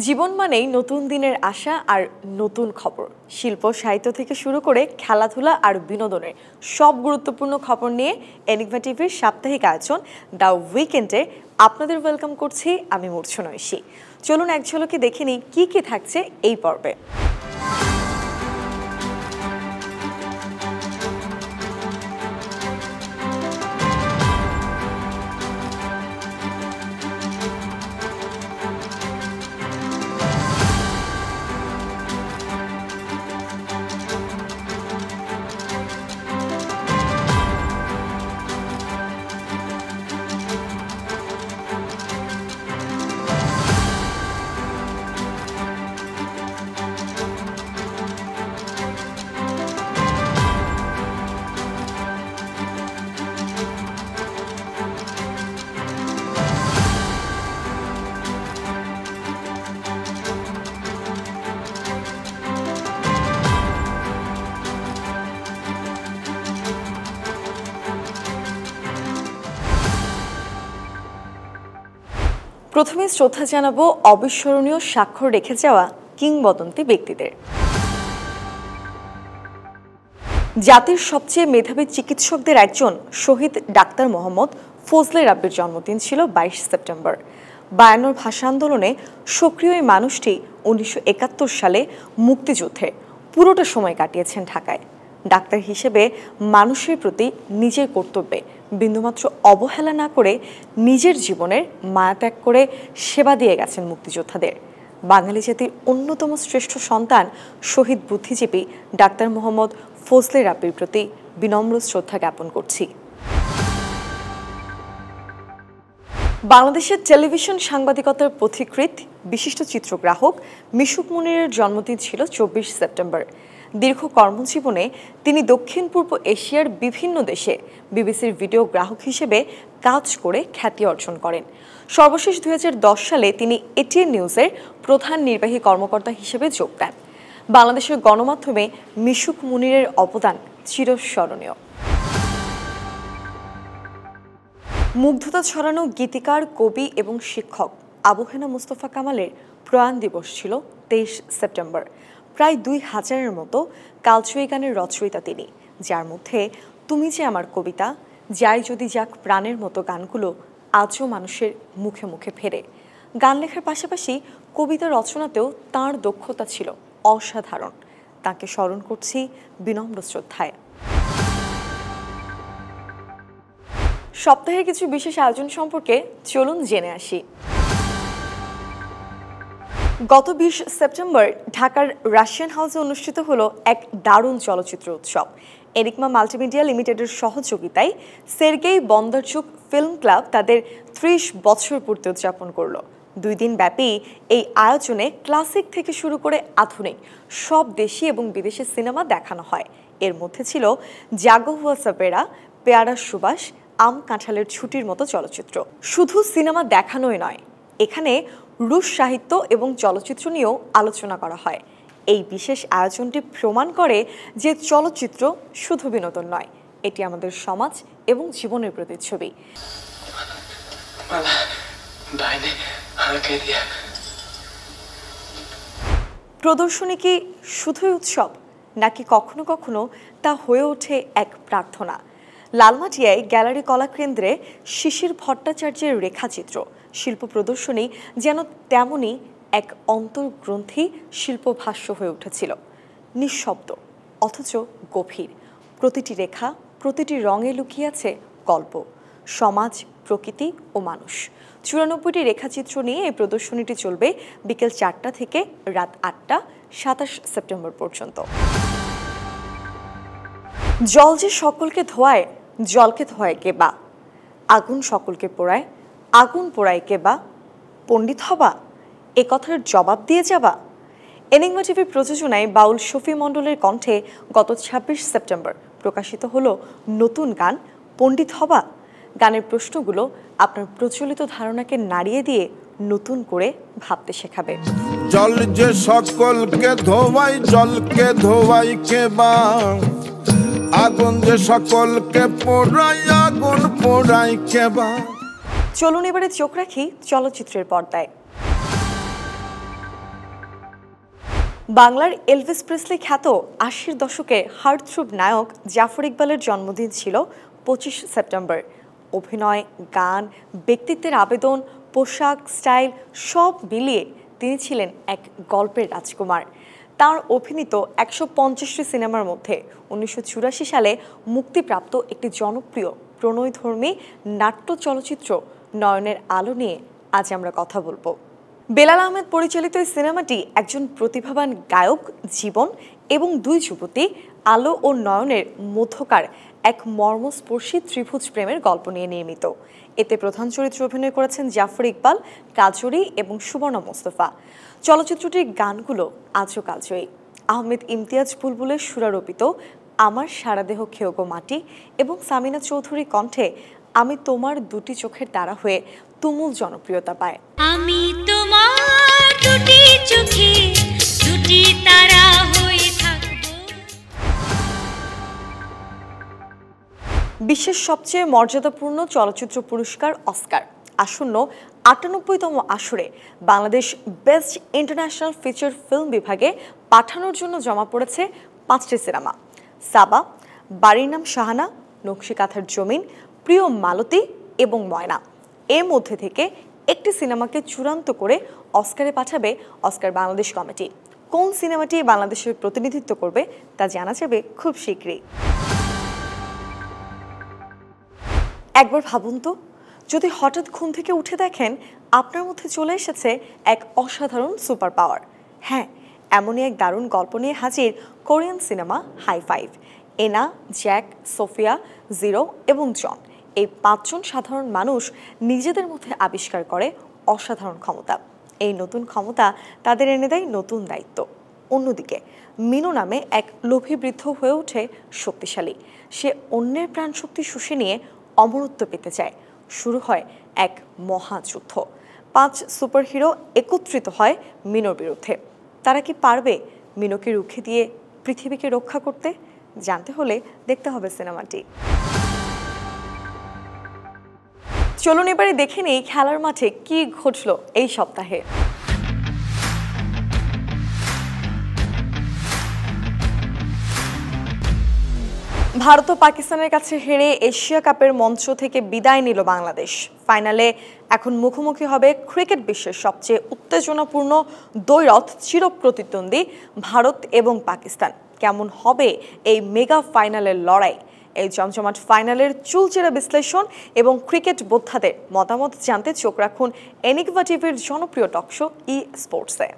জীবন মানেই নতুন দিনের আশা আর নতুন খবর। শিল্প সাহিত্য থেকে শুরু করে খেলাধুলা আর বিনোদনের সব গুরুত্বপূর্ণ খবর নিয়ে এনিগমা টিভির সাপ্তাহিক আয়োজন দ্য উইকেন্ডে আপনাদের ওয়েলকাম করছি আমি মূর্ছনা ঐশী। চলুন এক ঝলকে দেখে নিই কি থাকছে এই পর্বে। প্রথমে শ্রদ্ধা জানাবো অবিস্মরণীয় স্বাক্ষর রেখে যাওয়া কিংবদন্তি ব্যক্তিদের। জাতির সবচেয়ে মেধাবী চিকিৎসকদের একজন শহীদ ডাক্তার মোহাম্মদ ফজলে রাব্বির জন্মদিন ছিল 22 সেপ্টেম্বর। 52 ভাষা আন্দোলনে সক্রিয় এই মানুষটি 1971 সালে মুক্তিযুদ্ধে পুরোটা সময় কাটিয়েছেন ঢাকায়। ডাক্তার হিসেবে মানুষের প্রতি নিজের কর্তব্যে বিন্দুমাত্র অবহেলা না করে নিজের জীবনের মায়া ত্যাগ করে সেবা দিয়ে গেছেন মুক্তিযোদ্ধাদের। বাঙালি জাতির অন্যতম শ্রেষ্ঠ সন্তান শহীদ বুদ্ধিজীবী ডাক্তার মোহাম্মদ ফজলে রাব্বির প্রতি বিনম্র শ্রদ্ধা জ্ঞাপন করছি। বাংলাদেশের টেলিভিশন সাংবাদিকতার পথিকৃৎ বিশিষ্ট চিত্রগ্রাহক মিশুক মুনিরের জন্মদিন ছিল 24 সেপ্টেম্বর। দীর্ঘ কর্মজীবনে তিনি দক্ষিণ পূর্ব এশিয়ার বিভিন্ন দেশে বিবিসির ভিডিও গ্রাহক হিসেবে কাজ করে খ্যাতি অর্জন করেন। সর্বশেষ 2010 সালে তিনি এটিএন নিউজের প্রধান নির্বাহী কর্মকর্তা হিসেবে যোগ দেন। বাংলাদেশের গণমাধ্যমে মিশুক মুনিরের অবদান চিরস্মরণীয়। মুগ্ধতা ছড়ানো গীতিকার, কবি এবং শিক্ষক আবু হেনা মুস্তফা কামালের প্রয়াণ দিবস ছিল 23 সেপ্টেম্বর। প্রায় 2000-এর মতো কালজয়ী গানের রচয়িতা তিনি, যার মধ্যে তুমি যে আমার কবিতা, যাই যদি যাক প্রাণের মতো গানগুলো আজও মানুষের মুখে মুখে ফেরে। গান লেখার পাশাপাশি কবিতা রচনাতেও তাঁর দক্ষতা ছিল অসাধারণ। তাকে স্মরণ করছি বিনম্র শ্রদ্ধায়। সপ্তাহের কিছু বিশেষ আয়োজন সম্পর্কে চলুন জেনে আসি। গত 20 সেপ্টেম্বর ঢাকার রাশিয়ান হাউসে অনুষ্ঠিত হলো এক দারুণ চলচ্চিত্র উৎসব। এনিগমা মাল্টিমিডিয়া লিমিটেডের সহযোগিতায় সের্গেই বন্দারচুক ফিল্ম ক্লাব তাদের 30 বছর পূর্তি উদযাপন করলো। 2 দিন ব্যাপী এই আয়োজনে ক্লাসিক থেকে শুরু করে আধুনিক সব দেশি এবং বিদেশি সিনেমা দেখানো হয়। এর মধ্যে ছিল জাগো হুয়া সাবেরা, পেয়ারা সুবাস, আম কাঁঠালের ছুটির মতো চলচ্চিত্র। শুধু সিনেমা দেখানোই নয়, এখানে রুশ সাহিত্য এবং চলচ্চিত্র নিয়েও আলোচনা করা হয়। এই বিশেষ আয়োজনটি প্রমাণ করে যে চলচ্চিত্র শুধু বিনোদন নয়, এটি আমাদের সমাজ এবং জীবনের প্রতিচ্ছবি। প্রদর্শনী কি শুধুই উৎসব, নাকি কখনো কখনো তা হয়ে ওঠে এক প্রার্থনা? লালমাটিয়ায় গ্যালারি কলাকেন্দ্রে শিশির ভট্টাচার্যের রেখাচিত্র শিল্প প্রদর্শনী যেন তেমনই এক অন্তর্গ্রন্থি শিল্পভাষ্য হয়ে উঠেছিল। নিঃশব্দ অথচ গভীর, প্রতিটি রেখা, প্রতিটি রঙে লুকিয়ে আছে গল্প, সমাজ, প্রকৃতি ও মানুষ। 94টি রেখাচিত্র নিয়ে এই প্রদর্শনীটি চলবে বিকেল 4টা থেকে রাত 8টা 27 সেপ্টেম্বর পর্যন্ত। জল যে সকলকে ধোয়ায়, জলকে ধোয়ায় কে বা? আগুন সকলকে পোড়ায়, আগুন পোড়ায় কে বা? পণ্ডিত হবা, এ কথার জবাব দিয়ে যাবা? এনিগমা টিভির প্রযোজনায় বাউল শফি মণ্ডলের কণ্ঠে গত 26 সেপ্টেম্বর প্রকাশিত হলো নতুন গান পণ্ডিত হবা। গানের প্রশ্নগুলো আপনার প্রচলিত ধারণাকে নাড়িয়ে দিয়ে নতুন করে ভাবতে শেখাবে। জল যে সকলকে ধোয়ায়, জলকে ধোয়ায় কে বা? আগুন যে সকলকে পোড়ায়, আগুন পোড়ায় কে বা? চলুন এবারে চোখ রাখি চলচ্চিত্রের পর্দায়। বাংলার এলভিস প্রেসলি খ্যাত ৮০-র দশকে হার্টথ্রোব নায়ক জাফর ইকবালের জন্মদিন ছিল ২৫ সেপ্টেম্বর। অভিনয়, গান, ব্যক্তিত্বের আবেদন, পোশাক, স্টাইল সব মিলিয়ে তিনি ছিলেন এক গল্পের রাজকুমার। তার অভিনীত ১৫০টি সিনেমার মধ্যে ১৯৮৪ সালে মুক্তিপ্রাপ্ত একটি জনপ্রিয় প্রণয়ধর্মী নাট্য চলচ্চিত্র নয়নের আলো নিয়ে আজ আমরা কথা বলবো। বেলাল আহমেদ পরিচালিত এই সিনেমাটি একজন প্রতিভাবান গায়ক জীবন এবং দুই যুবতী আলো ও নয়নের মধ্যকার এক মর্মস্পর্শী ত্রিভুজ প্রেমের গল্প নিয়ে নির্মিত। এতে প্রধান চরিত্রে অভিনয় করেছেন জাফর ইকবাল, কাজরি এবং সুবর্ণা মোস্তফা। চলচ্চিত্রটির গানগুলো আজও কালজয়ী। আহমেদ ইমতিয়াজ বুলবুলের সুরারোপিত আমার সারাদেহ খেয়ে গো মাটি এবং সামিনা চৌধুরী কণ্ঠে আমি তোমার দুটি চোখের তারা হয়ে তুমুল জনপ্রিয়তা পায়। আমি তোমার দুটি চোখে দুটি তারা হয়ে থাকব। বিশ্বের সবচেয়ে মর্যাদাপূর্ণ চলচ্চিত্র পুরস্কার অস্কার আসন্ন ৯৮তম আসরে Bangladesh best international feature film বিভাগে পাঠানোর জন্য জমা পড়েছে ৫টি সিনেমা। সাবা, বাড়ির নাম শাহানা, নকশি কাঁথার জমিন, প্রিয় মালতী এবং ময়না। এর মধ্যে থেকে একটি সিনেমাকে চূড়ান্ত করে অস্কারে পাঠাবে অস্কার বাংলাদেশ কমিটি। কোন সিনেমাটি বাংলাদেশের প্রতিনিধিত্ব করবে তা জানা যাবে খুব শীঘ্রই। একবার ভাবুন তো, যদি হঠাৎ ঘুম থেকে উঠে দেখেন আপনার মধ্যে চলে এসেছে এক অসাধারণ সুপার পাওয়ার। হ্যাঁ, এমনই এক দারুণ গল্প নিয়ে হাজির কোরিয়ান সিনেমা হাই ফাইভ। এনা, জ্যাক, সোফিয়া, জিরো এবং জন এই ৫ জন সাধারণ মানুষ নিজেদের মধ্যে আবিষ্কার করে অসাধারণ ক্ষমতা। এই নতুন ক্ষমতা তাদের এনে দেয় নতুন দায়িত্ব। অন্যদিকে মিনু নামে এক লোভী বৃদ্ধ হয়ে ওঠে শক্তিশালী। সে অন্যের প্রাণশক্তি শুষে নিয়ে অমরত্ব পেতে চায়। শুরু হয় এক মহাযুদ্ধ। ৫ সুপারহিরো একত্রিত হয় মিনুর বিরুদ্ধে। তারা কি পারবে মিনুকে রুখে দিয়ে পৃথিবীকে রক্ষা করতে? জানতে হলে দেখতে হবে সিনেমাটি। চলুন এবারে দেখে নেই খেলার মাঠে কি ঘটলো এই সপ্তাহে। ভারত ও পাকিস্তানের কাছে হেরে এশিয়া কাপের মঞ্চ থেকে বিদায় নিল বাংলাদেশ। ফাইনালে এখন মুখোমুখি হবে ক্রিকেট বিশ্বের সবচেয়ে উত্তেজনাপূর্ণ দ্বৈরথ চিরপ্রতিদ্বন্দ্বী ভারত এবং পাকিস্তান। কেমন হবে এই মেগা ফাইনালের লড়াই? এই জমজমাট ফাইনালের চুলচেরা বিশ্লেষণ এবং ক্রিকেট বোদ্ধাদের মতামত জানতে চোখ রাখুন এনিগমা টিভির জনপ্রিয় টকশো ই স্পোর্টসে।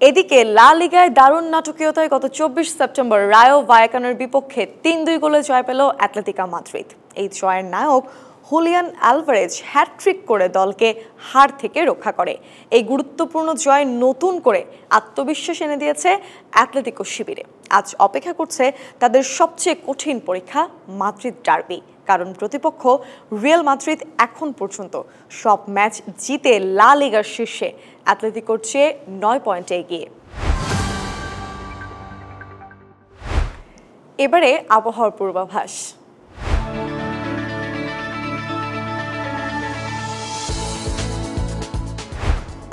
এদিকে লা লিগায় দারুণ নাটকীয়তায় গত ২৪ সেপ্টেম্বর রায়ো ভায়াকানোর বিপক্ষে ৩-২ গোলে জয় পেল অ্যাটলেটিকো মাদ্রিদ। এই জয়ের নায়ক হুলিয়ান আলভারেজ হ্যাটট্রিক করে দলকে হার থেকে রক্ষা করে। এই গুরুত্বপূর্ণ জয় নতুন করে আত্মবিশ্বাস এনে দিয়েছে অ্যাটলেটিকো শিবিরে। আজ অপেক্ষা করছে তাদের সবচেয়ে কঠিন পরীক্ষা মাদ্রিদ ডার্বি, কারণ প্রতিপক্ষ রিয়াল মাদ্রিদ এখন পর্যন্ত সব ম্যাচ জিতে লা লিগার শীর্ষে, অ্যাটলেটিকোর চেয়ে ৯ পয়েন্টে এগিয়ে। এবারে আবহাওয়ার পূর্বাভাস।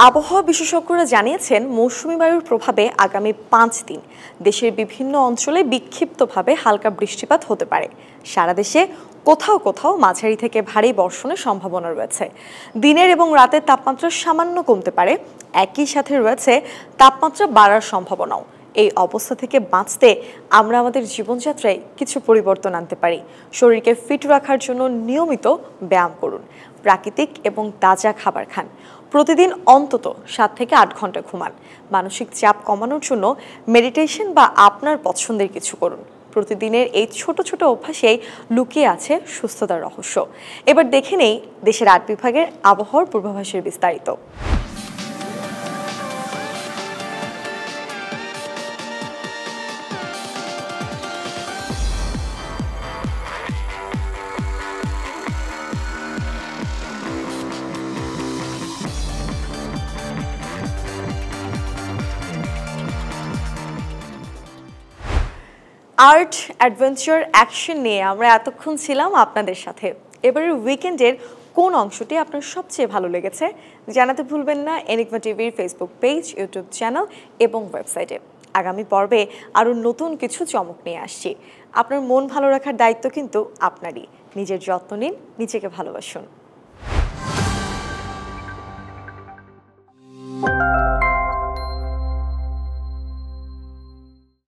আবহাওয়া বিশেষজ্ঞরা জানিয়েছেন মৌসুমী বায়ুর প্রভাবে আগামী ৫ দিন দেশের বিভিন্ন অঞ্চলে বিক্ষিপ্তভাবে হালকা বৃষ্টিপাত হতে পারে। সারা দেশে কোথাও কোথাও মাঝারি থেকে ভারী বর্ষণের সম্ভাবনা রয়েছে। দিনের এবং রাতের তাপমাত্রা সামান্য কমতে পারে, একই সাথে রয়েছে তাপমাত্রা বাড়ার সম্ভাবনাও। এই অবস্থা থেকে বাঁচতে আমরা আমাদের জীবনযাত্রায় কিছু পরিবর্তন আনতে পারি। শরীরকে ফিট রাখার জন্য নিয়মিত ব্যায়াম করুন, প্রাকৃতিক এবং তাজা খাবার খান, প্রতিদিন অন্তত ৭ থেকে ৮ ঘন্টা ঘুমান। মানসিক চাপ কমানোর জন্য মেডিটেশন বা আপনার পছন্দের কিছু করুন। প্রতিদিনের এই ছোট ছোট অভ্যাসেই লুকিয়ে আছে সুস্থতার রহস্য। এবার দেখে নেই দেশের ৮ বিভাগের আবহাওয়ার পূর্বাভাসের বিস্তারিত। আর্ট, অ্যাডভেঞ্চার, অ্যাকশন নিয়ে আমরা এতক্ষণ ছিলাম আপনাদের সাথে। এবারের উইকেন্ডের কোন অংশটি আপনার সবচেয়ে ভালো লেগেছে জানাতে ভুলবেন না এনিগমা টিভির ফেসবুক পেজ, ইউটিউব চ্যানেল এবং ওয়েবসাইটে। আগামী পর্বে আরও নতুন কিছু চমক নিয়ে আসছি। আপনার মন ভালো রাখার দায়িত্ব কিন্তু আপনারই। নিজের যত্ন নিন, নিজেকে ভালোবাসুন।